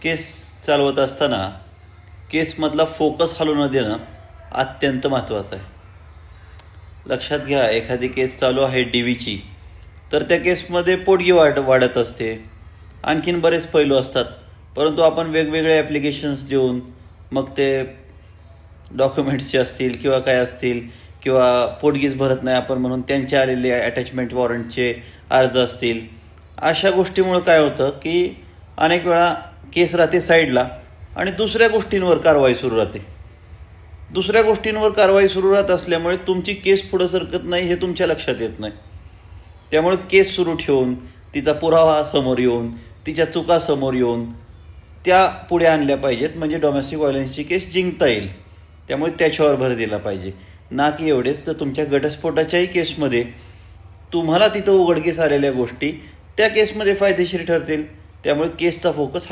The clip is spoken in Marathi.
केस चालवत असताना केसमधला फोकस हलू न देणं अत्यंत महत्त्वाचं आहे. लक्षात घ्या, एखादी केस चालू आहे डीवीची, तर त्या केसमध्ये पोटगी वाढत असते, आणखीन बरेच पैलू असतात. परंतु आपण वेगवेगळे ॲप्लिकेशन्स देऊन, मग ते डॉक्युमेंट्सचे असतील किंवा काय असतील, किंवा पोटगीच भरत नाही आपण म्हणून त्यांचे आलेले अटॅचमेंट वॉरंटचे अर्ज असतील, अशा गोष्टीमुळं काय होतं की अनेक वेळा केस राहते साईडला आणि दुसऱ्या गोष्टींवर कारवाई सुरू राहते. दुसऱ्या गोष्टींवर कारवाई सुरू राहत असल्यामुळे तुमची केस पुढं सरकत नाही हे तुमच्या लक्षात येत नाही. त्यामुळे केस सुरू ठेवून, तिचा पुरावा समोर येऊन, तिच्या चुका समोर येऊन त्या पुढे आणल्या पाहिजेत, म्हणजे डोमेस्टिक व्हायलन्सची केस जिंकता येईल. त्यामुळे त्याच्यावर भर दिला पाहिजे, ना की एवढेच तर तुमच्या घटस्फोटाच्याही केसमध्ये तुम्हाला तिथं उघडकीस आलेल्या गोष्टी त्या केसमध्ये फायदेशीर ठरतील. त्यामुळे केसचा फोकस